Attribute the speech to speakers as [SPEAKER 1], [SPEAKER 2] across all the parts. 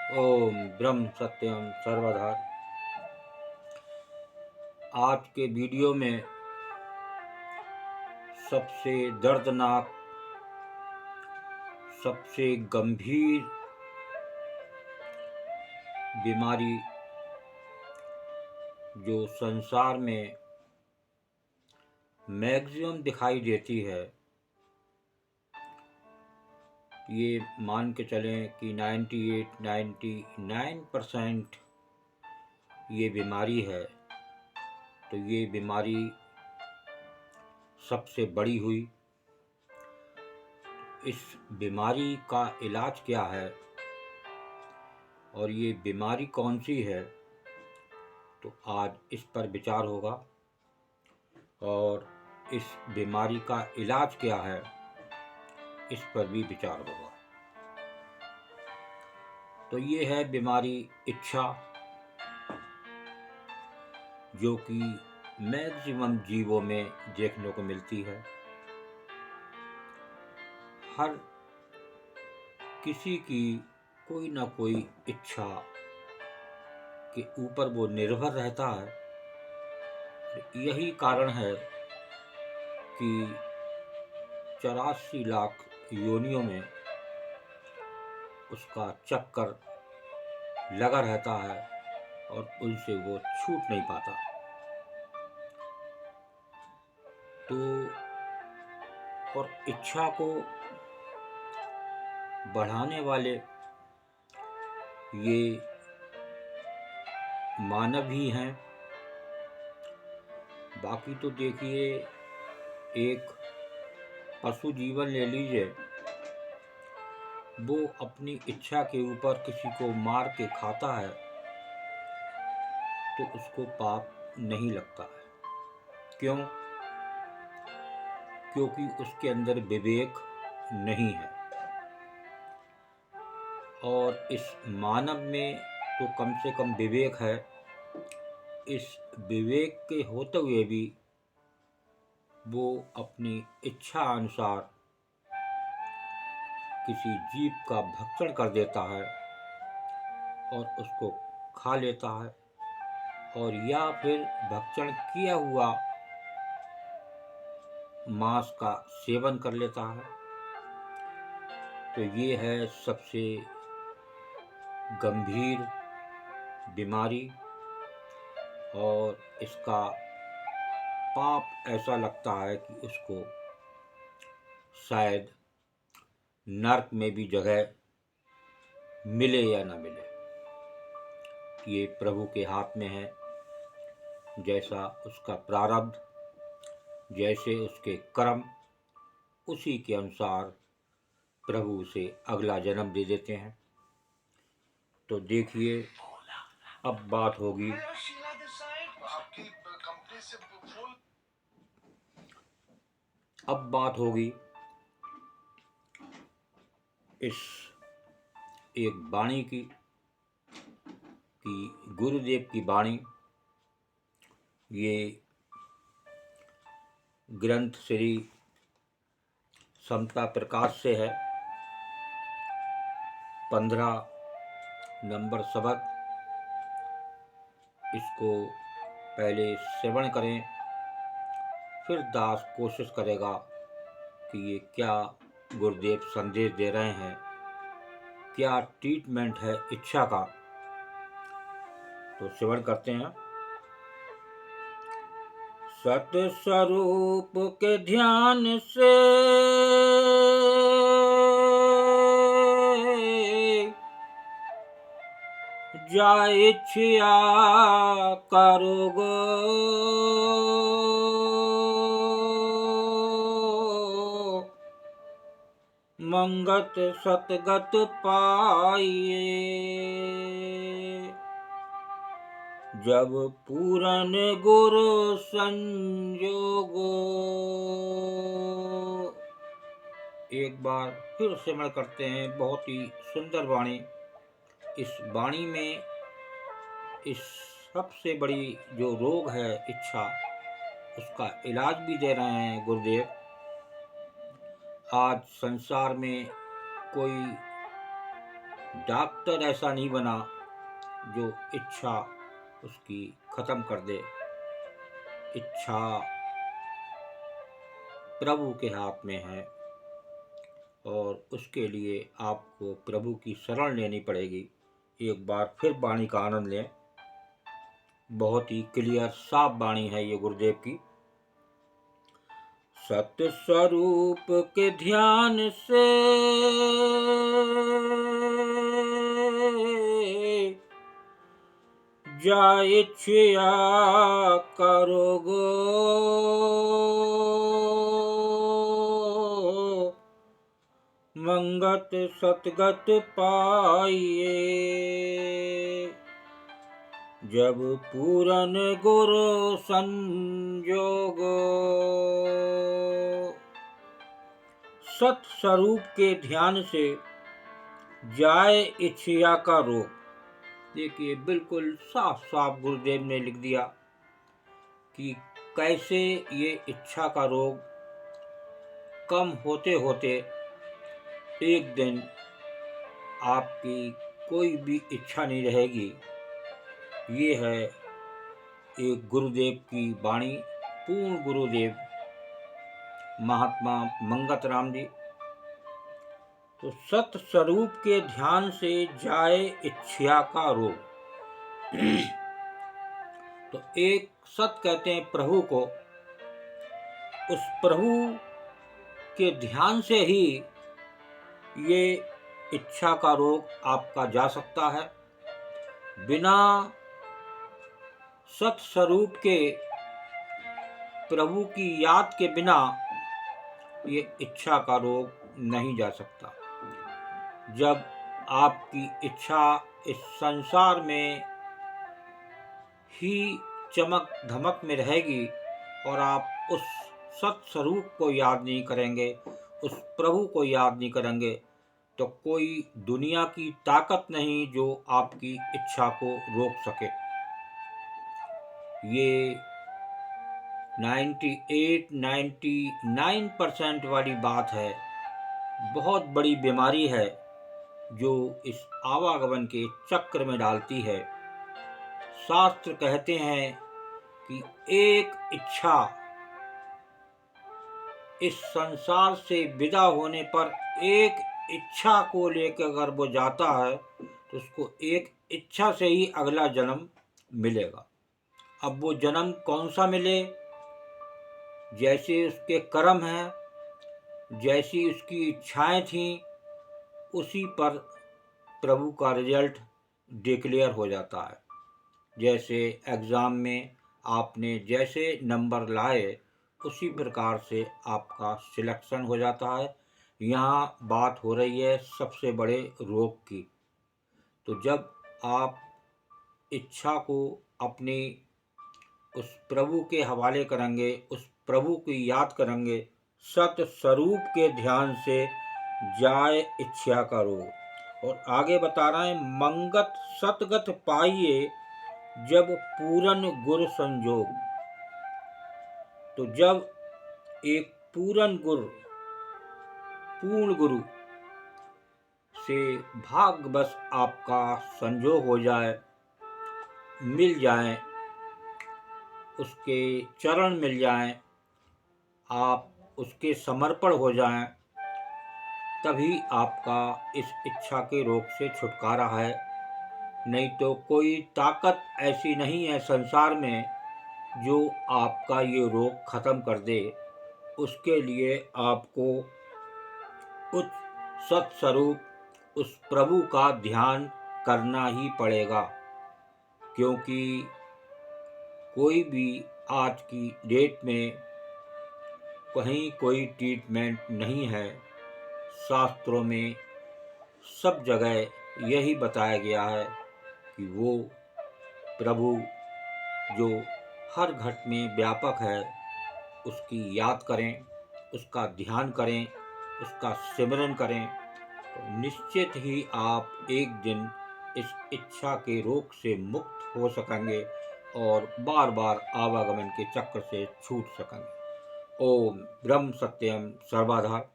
[SPEAKER 1] ओम ब्रह्म सत्यम सर्वधा। आज के वीडियो में सबसे दर्दनाक, सबसे गंभीर बीमारी जो संसार में मैक्सिमम दिखाई देती है, ये मान के चलें कि 98-99% ये बीमारी है। तो ये बीमारी सबसे बड़ी हुई। इस बीमारी का इलाज क्या है और ये बीमारी कौन सी है, तो आज इस पर विचार होगा। और इस बीमारी का इलाज क्या है, इस पर भी विचार होगा। तो ये है बीमारी इच्छा, जो कि मैक्सिमम जीवों में देखने को मिलती है। हर किसी की कोई ना कोई इच्छा के ऊपर वो निर्भर रहता है। यही कारण है कि 84 लाख योनियों में उसका चक्कर लगा रहता है और उनसे वो छूट नहीं पाता। तो और इच्छा को बढ़ाने वाले ये मानव ही हैं। बाकी तो देखिए, एक पशु जीवन ले लीजिए, वो अपनी इच्छा के ऊपर किसी को मार के खाता है तो उसको पाप नहीं लगता है। क्यों? क्योंकि उसके अंदर विवेक नहीं है। और इस मानव में तो कम से कम विवेक है। इस विवेक के होते हुए भी वो अपनी इच्छा अनुसार किसी जीव का भक्षण कर देता है और उसको खा लेता है, और या फिर भक्षण किया हुआ मांस का सेवन कर लेता है। तो ये है सबसे गंभीर बीमारी, और इसका पाप ऐसा लगता है कि उसको शायद नर्क में भी जगह मिले या ना मिले। ये प्रभु के हाथ में है। जैसा उसका प्रारब्ध, जैसे उसके कर्म, उसी के अनुसार प्रभु उसे अगला जन्म दे देते हैं। तो देखिए, अब बात होगी इस एक वाणी की, कि गुरुदेव की वाणी। ये ग्रंथ श्री समता प्रकाश से है। 15 नंबर सबक। इसको पहले श्रवण करें, फिर दास कोशिश करेगा कि ये क्या गुरुदेव संदेश दे रहे हैं, क्या ट्रीटमेंट है इच्छा का। तो श्रवण करते हैं। सतस्वरूप के ध्यान से जा इच्छा करोगो, मंगत सतगत पाइए। जब पूरन गुरु संजोगो। एक बार फिर स्मरण करते हैं। बहुत ही सुंदर वाणी। इस वाणी में इस सबसे बड़ी जो रोग है इच्छा, उसका इलाज भी दे रहे हैं गुरुदेव। आज संसार में कोई डॉक्टर ऐसा नहीं बना जो इच्छा उसकी खत्म कर दे। इच्छा प्रभु के हाथ में है और उसके लिए आपको प्रभु की शरण लेनी पड़ेगी। एक बार फिर वाणी का आनंद लें। बहुत ही क्लियर साफ वाणी है ये गुरुदेव की। सत्य स्वरूप के ध्यान से जा इच्छा करोगो, मंगत सतगत पाइए। जब पूरन गुरु संजोग, सत स्वरूप के ध्यान से जाए इच्छा का रोग। देखिए बिल्कुल साफ साफ गुरुदेव ने लिख दिया कि कैसे ये इच्छा का रोग कम होते होते एक दिन आपकी कोई भी इच्छा नहीं रहेगी। ये है एक गुरुदेव की वाणी, पूर्ण गुरुदेव महात्मा मंगत राम जी। तो सत स्वरूप के ध्यान से जाए इच्छा का रोग। तो एक सत कहते हैं प्रभु को, उस प्रभु के ध्यान से ही ये इच्छा का रोग आपका जा सकता है। बिना सत स्वरूप के प्रभु की याद के बिना ये इच्छा का रोग नहीं जा सकता। जब आपकी इच्छा इस संसार में ही चमक धमक में रहेगी और आप उस सत स्वरूप को याद नहीं करेंगे, उस प्रभु को याद नहीं करेंगे, तो कोई दुनिया की ताकत नहीं जो आपकी इच्छा को रोक सके। ये 98-99% वाली बात है। बहुत बड़ी बीमारी है जो इस आवागमन के चक्र में डालती है। शास्त्र कहते हैं कि एक इच्छा इस संसार से विदा होने पर, एक इच्छा को लेकर अगर वो जाता है तो उसको एक इच्छा से ही अगला जन्म मिलेगा। अब वो जन्म कौन सा मिले, जैसे उसके कर्म हैं, जैसी उसकी इच्छाएं थीं, उसी पर प्रभु का रिजल्ट डिक्लेयर हो जाता है। जैसे एग्ज़ाम में आपने जैसे नंबर लाए उसी प्रकार से आपका सिलेक्शन हो जाता है। यहाँ बात हो रही है सबसे बड़े रोग की। तो जब आप इच्छा को अपनी उस प्रभु के हवाले करेंगे, उस प्रभु की याद करेंगे, सत स्वरूप के ध्यान से जाए इच्छा का रोग। और आगे बता रहे हैं, मंगत सतगत पाइए जब पूरन गुरु संजोग। तो जब एक पूरन गुरु, पूर्ण गुरु से भाग्यवश आपका संजोग हो जाए, मिल जाए, उसके चरण मिल जाएं, आप उसके समर्पण हो जाएं, तभी आपका इस इच्छा के रोग से छुटकारा है। नहीं तो कोई ताकत ऐसी नहीं है संसार में जो आपका ये रोग खत्म कर दे। उसके लिए आपको उस सत्स्वरूप, उस प्रभु का ध्यान करना ही पड़ेगा। क्योंकि कोई भी आज की डेट में कहीं कोई ट्रीटमेंट नहीं है। शास्त्रों में सब जगह यही बताया गया है कि वो प्रभु जो हर घट में व्यापक है, उसकी याद करें, उसका ध्यान करें, उसका सिमरन करें, तो निश्चित ही आप एक दिन इस इच्छा के रोग से मुक्त हो सकेंगे और बार बार आवागमन के चक्र से छूट सकेंगे। ओम ब्रह्म सत्यम सर्वाधार।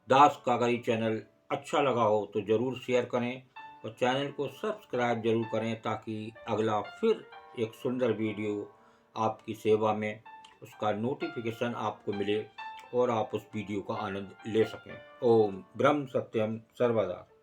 [SPEAKER 1] दास कागरी चैनल अच्छा लगा हो तो ज़रूर शेयर करें और चैनल को सब्सक्राइब जरूर करें ताकि अगला फिर एक सुंदर वीडियो आपकी सेवा में उसका नोटिफिकेशन आपको मिले और आप उस वीडियो का आनंद ले सकें। ओम ब्रह्म सत्यम सर्वदा।